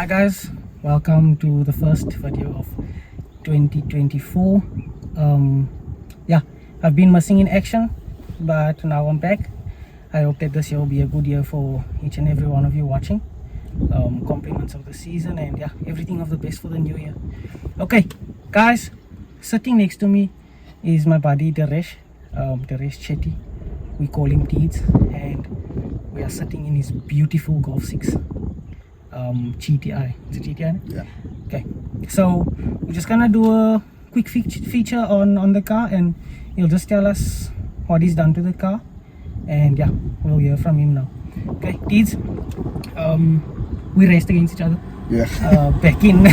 Hi guys, welcome to the first video of 2024. Yeah, I've been missing in action, but now I'm back. I hope that this year will be a good year for each and every one of you watching. Compliments of the season, and yeah, everything of the best for the new year. Okay guys, sitting next to me is my buddy Diresh Chetty. We call him Deeds, and we are sitting in his beautiful Golf 6 GTI. Is it GTI? Yeah. Okay, so we're just gonna do a quick feature on the car, and he'll just tell us what he's done to the car, and yeah, we'll hear from him now. Okay, Deeds, we raced against each other. Yeah. Back in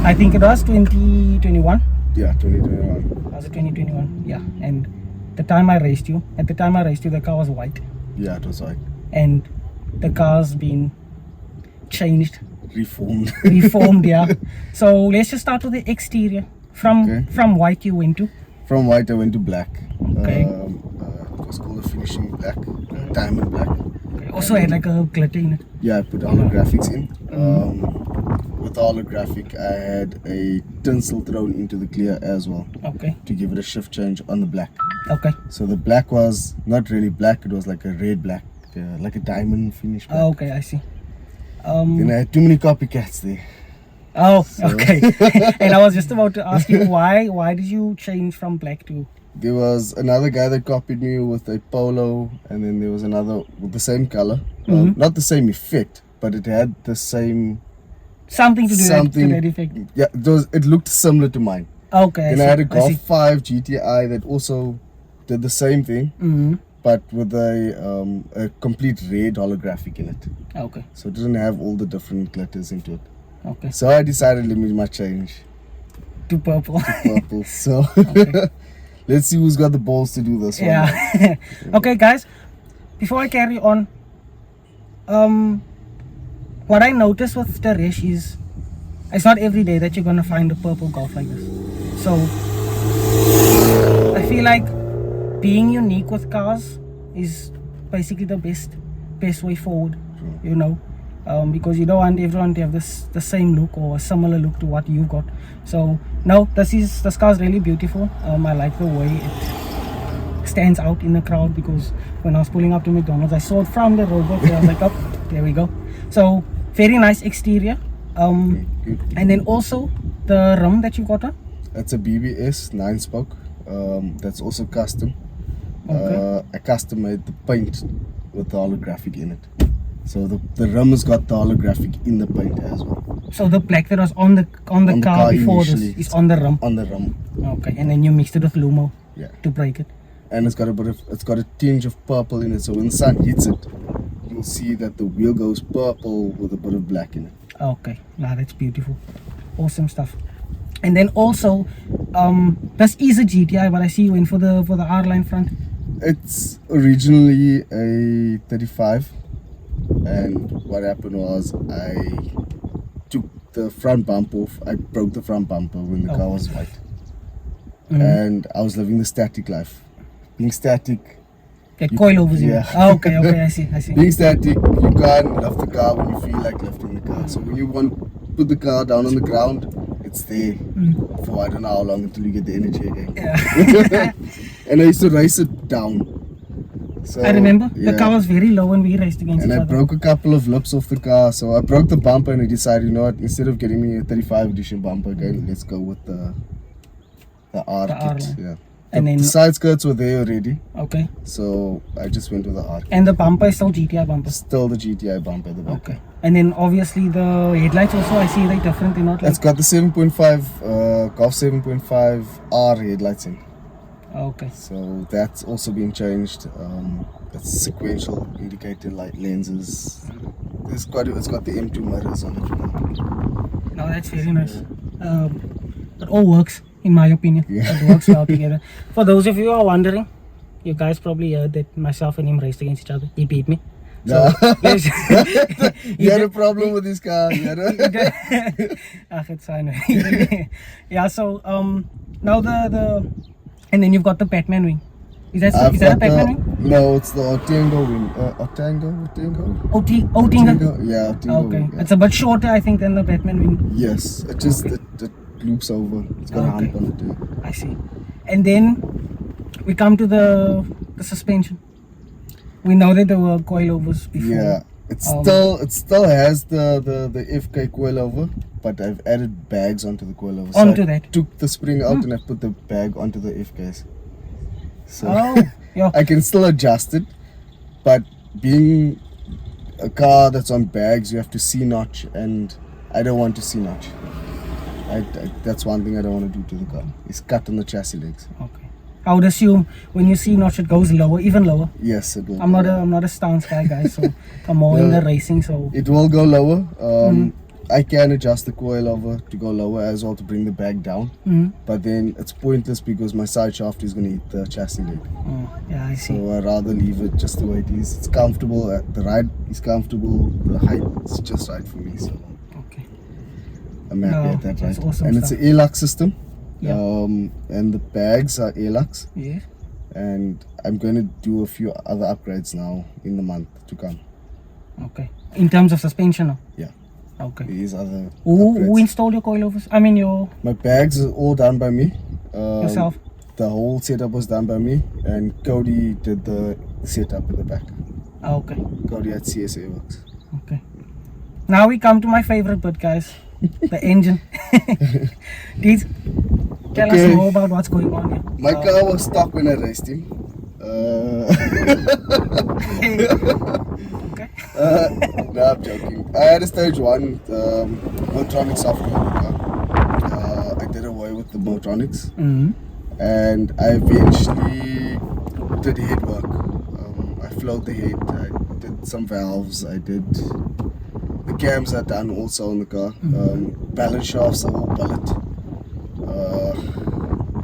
I think it was 2021. Yeah, 2021. Was it 2021? Yeah. And at the time I raced you, the car was white, Yeah, it was like and the car's been changed, reformed. yeah. So let's just start with the exterior. From white you went to? From white I went to black. Okay. It was called a finishing black, diamond black. Okay. Also had like a glitter in it. Yeah, I put holographics in. With the holographic I had a tinsel thrown into the clear as well. Okay. To give it a shift change on the black. Okay. So the black was not really black, it was like a red black, like a diamond finish black. Okay, I see. Then I had too many copycats there. Oh, so. Okay. And I was just about to ask you why did you change from black to? There was another guy that copied me with a polo, and then there was another with the same color. Not the same effect, but it had the same Something to do to that effect. Yeah, it looked similar to mine. Okay. Then I had a Golf 5 GTI that also did the same thing, but with a complete red holographic in it. Okay. So it didn't have all the different glitters into it. Okay. So I decided let me change to purple. So let's see who's got the balls to do this one. Yeah. Okay guys, before I carry on, what I noticed with Diresh is it's not every day that you're gonna find a purple Golf like this. So I feel like being unique with cars is basically the best way forward, you know, because you don't want everyone to have the same look or a similar look to what you've got. So no, this car is really beautiful. I like the way it stands out in the crowd, because when I was pulling up to McDonald's I saw it from the roadblock, so I was like, oh, there we go. So very nice exterior. And then also the rim that you got on, that's a BBS 9-spoke. That's also custom. Okay. I custom made the paint with the holographic in it. So the rim has got the holographic in the paint as well. So the black that was on the car before this is on the rim. On the rim. Okay, and then you mixed it with Lumo. Yeah. To break it. And it's got a tinge of purple in it. So when the sun hits it, you'll see that the wheel goes purple with a bit of black in it. Okay, now that's beautiful. Awesome stuff. And then also, this is a GTI, but I see you went for the R-line front. It's originally a 35, and what happened was I took the front bump off. I broke the front bumper when the car was white, and I was living the static life. Being static, get coilovers in. Yeah. Oh, okay, I see. Being static, you can't lift the car when you feel like lifting the car. So when you want to put the car down on the ground, it's there for I don't know how long until you get the energy again. Yeah. And I used to race it down. So, I remember the car was very low when we raced against each other. And I broke a couple of lips off the car, so I broke the bumper and I decided, you know what, instead of getting me a 35 edition bumper again, let's go with the R kit. Yeah. And then the side skirts were there already. Okay. So I just went with the R kit. And the bumper is still GTI bumper? Still the GTI bumper at the back. Okay. And then obviously the headlights also, I see they're different. They're not like... It's got the 7.5 Golf 7.5 R headlights in. Okay. So that's also been changed. It's sequential indicator light lenses. It's got the M2 mirrors on it. No, that's very nice. It all works, in my opinion. Yeah. It works well together. For those of you who are wondering, you guys probably heard that myself and him raced against each other. He beat me. So, you had a problem with this car. It's fine. Yeah, so now the and then you've got the Batman wing. Is that a Batman wing? No, it's the Otango wing. Otango? Otinga? Yeah, Otango Okay. wing. Yeah. It's a bit shorter, I think, than the Batman wing. Yes, it just Okay. it loops over. It's got a hump Okay. on it. Yeah. I see. And then we come to the suspension. We know that there were coilovers before. Yeah, it Um, still has the FK coilover, but I've added bags onto the coilover. Onto I that. took the spring out and I put the bag onto the FKs. So Oh, yeah. I can still adjust it, but being a car that's on bags, you have to C-notch, and I don't want to C-notch. That's one thing I don't want to do to the car. Is cut on the chassis legs. Okay. I would assume when you see notch, it goes lower, even lower. Yes, it will. I'm not a stance guy, guys. So I'm more in the racing. So It will go lower. I can adjust the coilover to go lower as well to bring the bag down. But then it's pointless because my side shaft is going to hit the chassis leg. Yeah, I see. So I'd rather leave it just the way it is. It's comfortable. The ride is comfortable. The height is just right for me. So Okay. I'm happy No, at that that's ride. awesome And stuff. it's an air-lux system. Yeah. And the bags are air-lux. Yes. And I'm going to do a few other upgrades now in the month to come. Okay. In terms of suspension, no? Yeah. Okay. These other Who upgrades. installed your coilovers? I mean, your My bags are all done by me. yourself. The whole setup was done by me, and Cody did the setup at the back. Okay. Cody at CSA Works. Okay. Now we come to my favorite bit, guys. The engine. Please tell us Okay. more about what's going on here. My car was stuck when I raced him. Okay. No, I'm joking. I had a stage 1 Motronic software in the car. I did away with the Motronics, and I eventually did head work. I flowed the head, I did some valves, I did the cams are done also on the car. Balance shafts are all bullet.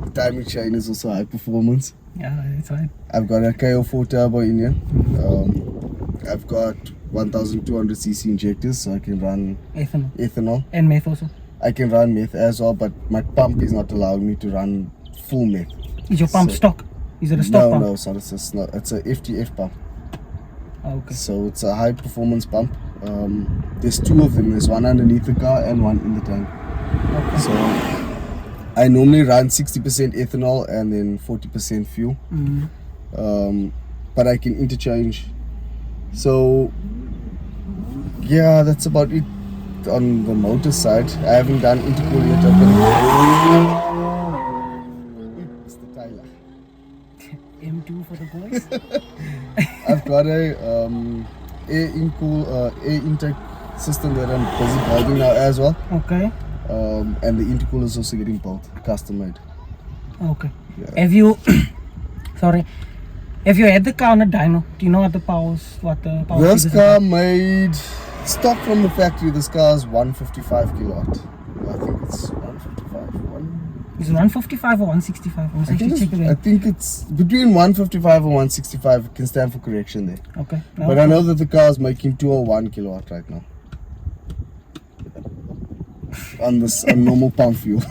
The timing chain is also high performance. Yeah, it's fine. I've got a KO4 turbo in here. I've got 1200cc injectors, so I can run ethanol. And meth also. I can run meth as well, but my pump is not allowing me to run full meth. Is your pump So- stock? Is it a stock pump? No, it's not. It's a FTF pump. Okay. So it's a high performance pump. There's 2 of them. There's one underneath the car and one in the tank. Okay. So I normally run 60% ethanol and then 40% fuel. But I can interchange. So yeah, that's about it on the motor side. I haven't done intercooler yet. Mr. Tyler. M2 for the boys. I've got a air intake system that I'm busy building now as well. Okay. And the intercooler is also getting built, custom made. Okay. Yeah. Have you sorry. Have you had the car on a dyno? Do you know what the power This figures car are? made stock from the factory. This car is 155 kilowatt. I think it's 155. Is it 155 or 165? I must actually check it I out. think it's between 155 and 165. It can stand for correction there. Okay. But I know that the car is making 201 kilowatt right now. On normal pump fuel.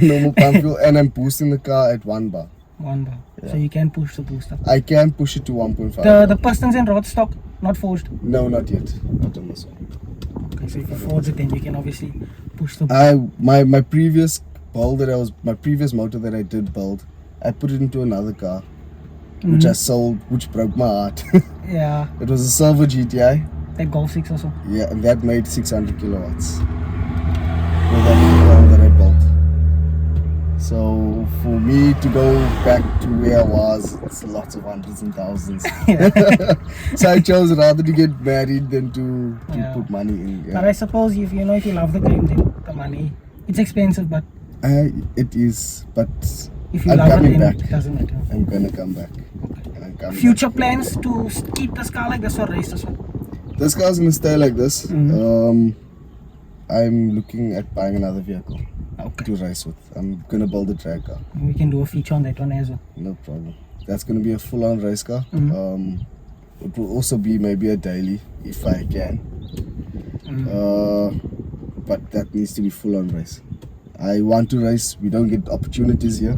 Normal pump fuel, and I'm boosting the car at 1 bar. 1 bar. Yeah. So you can push the booster. I can push it to 1.5. The pistons and rods stock, not forged. No, not yet. Not on this one. Okay, so if you forge it, then you can obviously push the booster. My previous build my previous motor that I did build, I put it into another car, which I sold, which broke my heart. Yeah, It was a silver GTI. that Golf 6 also. Yeah, and that made 600 kilowatts. With that car that I built. So for me to go back to where I was, it's lots of hundreds and thousands. So I chose rather to get married than to Yeah. put money in. But I suppose if you love the game, then the money, it's expensive, but It is, but if you I'm love it, coming then back. it doesn't matter. I'm gonna come back. And I'm coming Future back. plans to keep this car like this or race this one? This car's gonna stay like this. I'm looking at buying another vehicle Okay. to race with. I'm gonna build a drag car. We can do a feature on that one as well. No problem. That's gonna be a full-on race car. Mhm. It will also be maybe a daily if I can. But that needs to be full-on race. I want to race. We don't get opportunities here.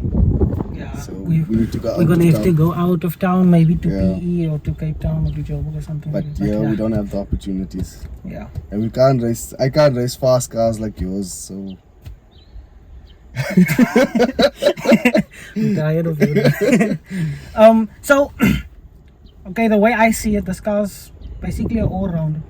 Yeah, So we need to go out we're gonna of have to town. go out of town, maybe to Yeah. PE or to Cape Town or to Joburg or something. But like that. yeah, we don't have the opportunities. Yeah. And we can't race. I can't race fast cars like yours. So I'm tired of you. So okay, the way I see it, this car's basically an all-rounder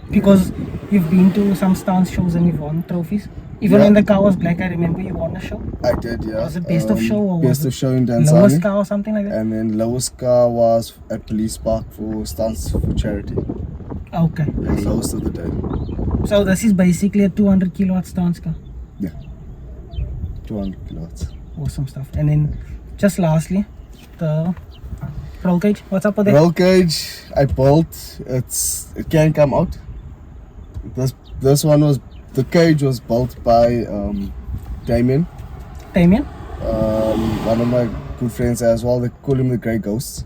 because you've been to some stance shows and you've won trophies. Even Yeah. when the car was black, I remember you won a show. I did, yeah. Was it best of show or best was of it show in lowest Dansani? car or something like that? And then lowest car was at Police Park for stunts for charity. Okay. And lowest of the day. So this is basically a 200 kilowatt stance car. Yeah. 200 kilowatts. Awesome stuff. And then just lastly, the roll cage. What's up with that? Roll cage, I built. It can come out. This one was, the cage was built by Damien. Damien? One of my good friends as well. They call him the Grey Ghost.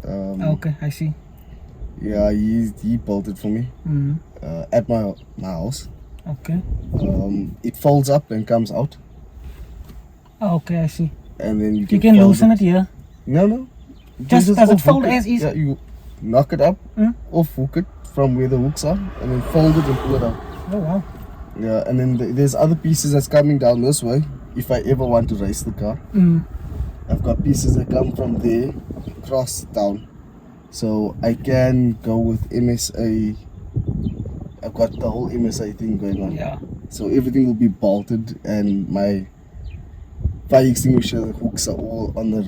Okay, I see. Yeah, he built it for me Mm. at my house. Okay. It folds up and comes out, Okay, I see. and then You can fold loosen it here. No. You Just can does it hook fold as is? Yeah, you knock it up, Mm. off hook it from where the hooks are, and then fold it and pull it out. Oh wow. Yeah, and then there's other pieces that's coming down this way. If I ever want to race the car, Mm. I've got pieces that come from there across down, so I can go with MSA. I've got the whole MSA thing going on. Yeah. So everything will be bolted, and my fire extinguisher hooks are all on the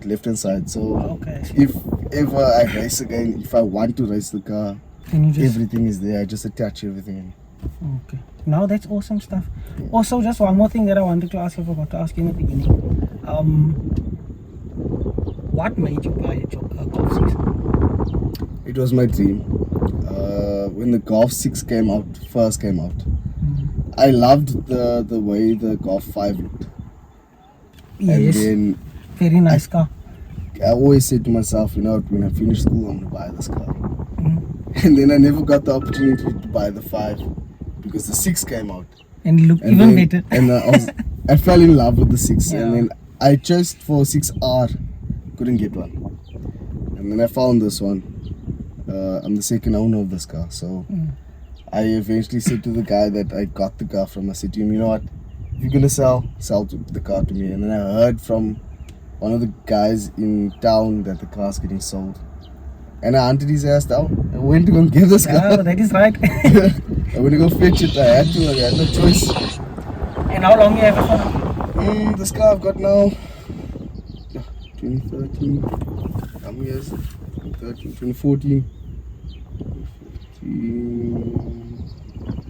left hand side. So Okay. I see. if ever I race again, if I want to race the car, Can you just everything is there. I just attach everything in. Okay. Now that's awesome stuff. Also, just one more thing that I wanted to ask you, I forgot to ask you in the beginning. What made you buy a Golf 6? It was my dream. When the Golf 6 first came out, I loved the way the Golf 5 looked. And Yes. then Very nice car. I always said to myself, you know, when I finish school, I'm gonna buy this car. Mm. And then I never got the opportunity to buy the 5 because the 6 came out. And look And even then- better. And I fell in love with the 6, Yeah. and then I chased for 6R, couldn't get one. And then I found this one. I'm the second owner of this car, so Mm. I eventually said to the guy that I got the car from, I said to him, you know what, if you're gonna sell the car to me. And then I heard from one of the guys in town that the car's getting sold. And I hunted his ass down. I went to go and get this Yeah, car. that is right. I went to go fetch it. I had to. I had no choice. And how long you have it for now? This car I've got now, 2013. How many years? 2014.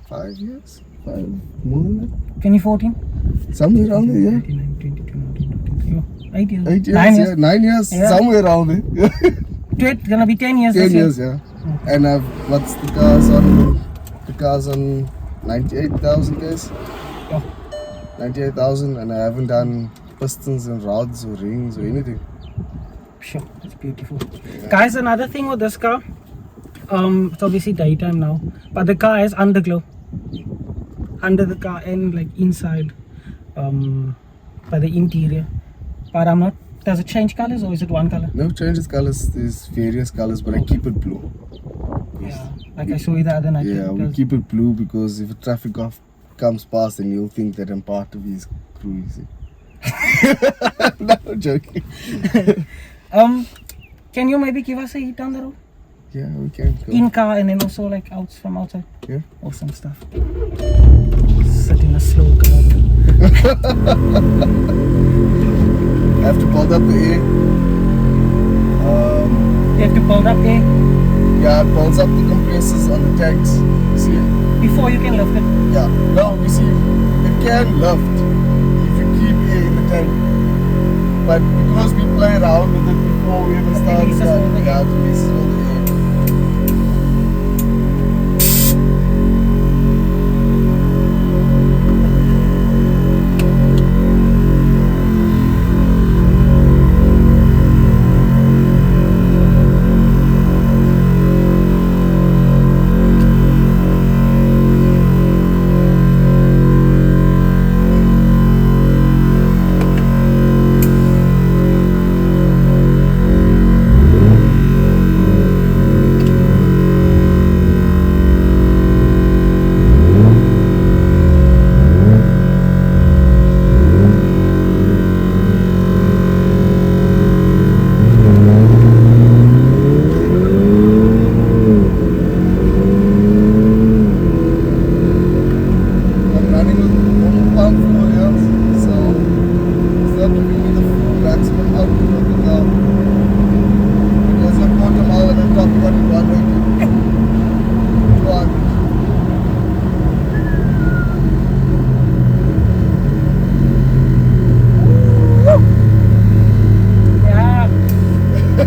5 years? 5, more than that? 2014? Somewhere around there, yeah. 19, 20, 21, 8 years. 8 years, 9 years. yeah. 9 years, Yeah. somewhere around there. It's gonna be 10 years 10 this year. years, yeah. And what's the car's on? The car's on 98,000 guys. Oh. 98,000, and I haven't done pistons and rods or rings or anything. Sure, it's beautiful. Guys, another thing with this car, it's obviously daytime now, but the car has underglow under the car and like inside, by the interior. But I'm not. Does it change colors or is it one color? No, changes colors. There's various colors, but I keep it blue. Yeah, like I showed you the other night. Yeah, we because- keep it blue because if a traffic off comes past, then you'll think that I'm part of his crew. You see. No, I'm joking. Can you maybe give us a hit down the road? Yeah, we can go. In car and then also like from outside. Yeah. Awesome stuff. Sit in a slow car. I have to build up the air. You have to build up air Yeah, it builds up the compressors on the tanks. See? before you can lift it. Yeah. No, you see, it can lift if you keep air in the tank. But because we play around with it before we even start, releases all the air. yeah, it releases all the air.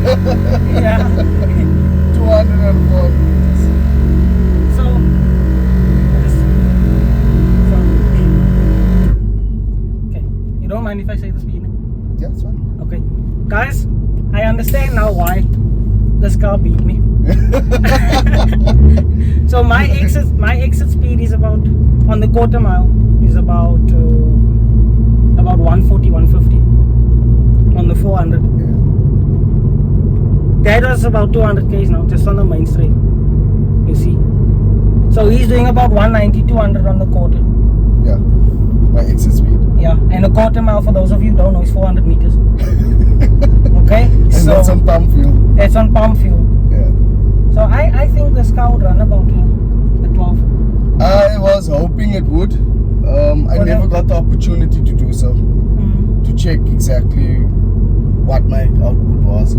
Yeah. 204 meters. So, okay. You don't mind if I say the speed? Yeah, it's fine. Okay. Guys, I understand now why this car beat me. So my exit speed is about, on the quarter mile, is about 140, 150 on the 400. Yeah. That was about 200 k's now, just on the main straight. You see. So he's doing about 190, 200 on the quarter. Yeah. My exit speed. Yeah, and a quarter mile, for those of you who don't know, is 400 meters. Okay, And so that's on pump fuel. that's on pump fuel. Yeah. So I think this car would run about at 12. I was hoping it would. I never got the opportunity to do so. To check exactly what my output was.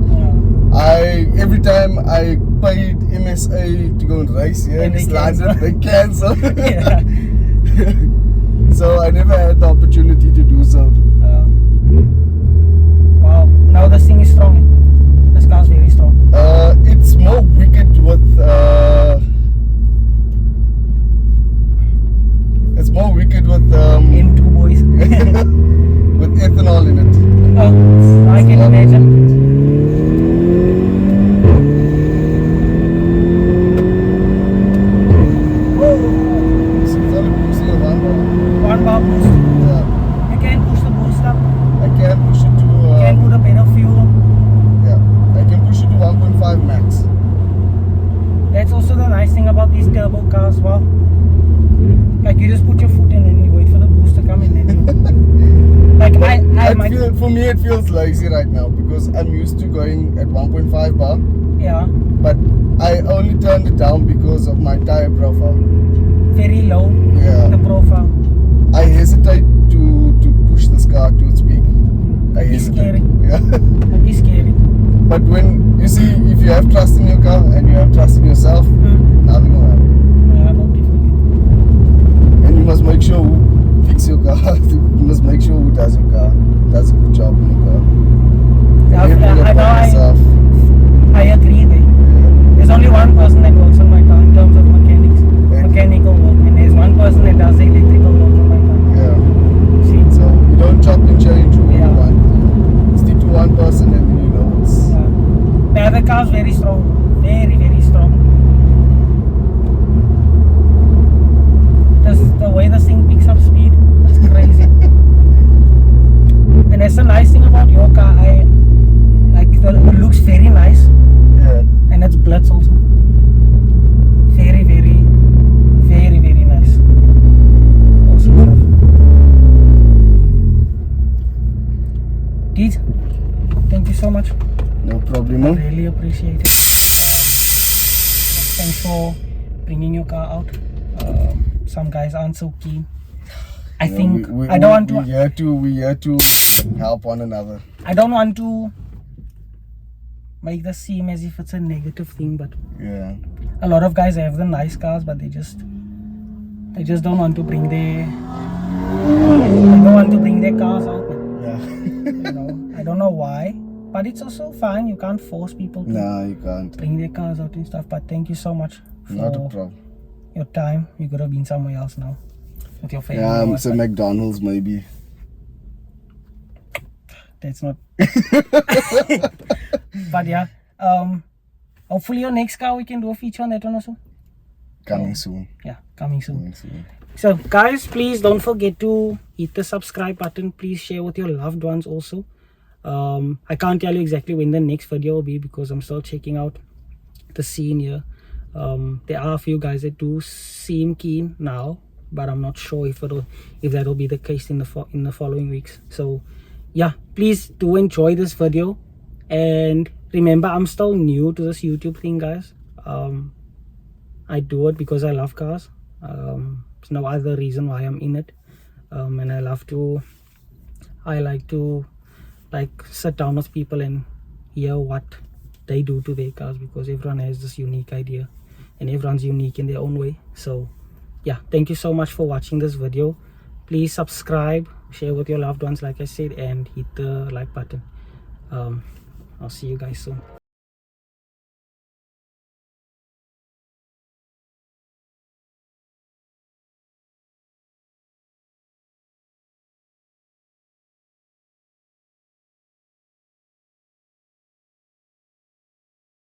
Every time I paid MSA to go and race here in East London, they cancel. Yeah. So I never had the opportunity to do so. Wow, now this thing is strong. This car's very strong. It's more wicked with M2 boys. with ethanol in it. Oh, I can imagine. So it's only pushing a one bar. One bar boost. Yeah. You can push the boost up. I can push it to You can put a bit of fuel. yeah. I can push it to 1.5 max. That's also the nice thing about these turbo cars. Well, like you just put your foot in and you wait for the boost to come in. And you, like for me it feels lazy right now because I'm used to going at 1.5 bar, yeah, but I only turned it down because of my tire profile. very low. Yeah. The profile. I hesitate to push this car to its peak. I It's hesitate. scary. Yeah. That'd be scary. But when you see, if you have trust in your car and you have trust in yourself, nothing will happen. Yeah, no, definitely. And you must make sure who fix your car. You must make sure who does your car. Does a good job in your car. I agree there. There's only one person that works on my car in terms of mechanical work, and there's one person that does the electrical work on my car. Yeah. See? So you don't chop and change who Yeah. you want. Stick to one person and you know it's. The other car's very strong, very, very strong. The way this thing picks up speed, it's crazy. And that's the nice thing about your car. It looks very nice, Yeah. and it's blitz also. Very, very, very, very nice. Awesome stuff. Deeds, thank you so much. No problem. I really appreciate it. Thanks for bringing your car out. Some guys aren't so keen. I think I don't want to. We had to help one another. I don't want to make this seem as if it's a negative thing, but Yeah. a lot of guys have the nice cars, but they just don't want to bring their cars out. Yeah. You know, I don't know why, but it's also fine. You can't force people to Nah, you can't. bring their cars out and stuff. But thank you so much for Not a problem. your time. You could have been somewhere else now with your family. Yeah, or it's a McDonald's maybe. That's not. But yeah, hopefully your next car we can do a feature on that one also. Coming soon. Yeah, coming soon. Coming soon. So guys, please don't forget to hit the subscribe button. Please share with your loved ones also. I can't tell you exactly when the next video will be because I'm still checking out the scene here. There are a few guys that do seem keen now, but I'm not sure if that will be the case in the following weeks. So yeah, please do enjoy this video, and remember, I'm still new to this YouTube thing, guys. I do it because I love cars. There's no other reason why I'm in it. And I like to sit down with people and hear what they do to their cars, because everyone has this unique idea and everyone's unique in their own way. So yeah, thank you so much for watching this video. Please subscribe, share with your loved ones like I said, and hit the like button. I'll see you guys soon.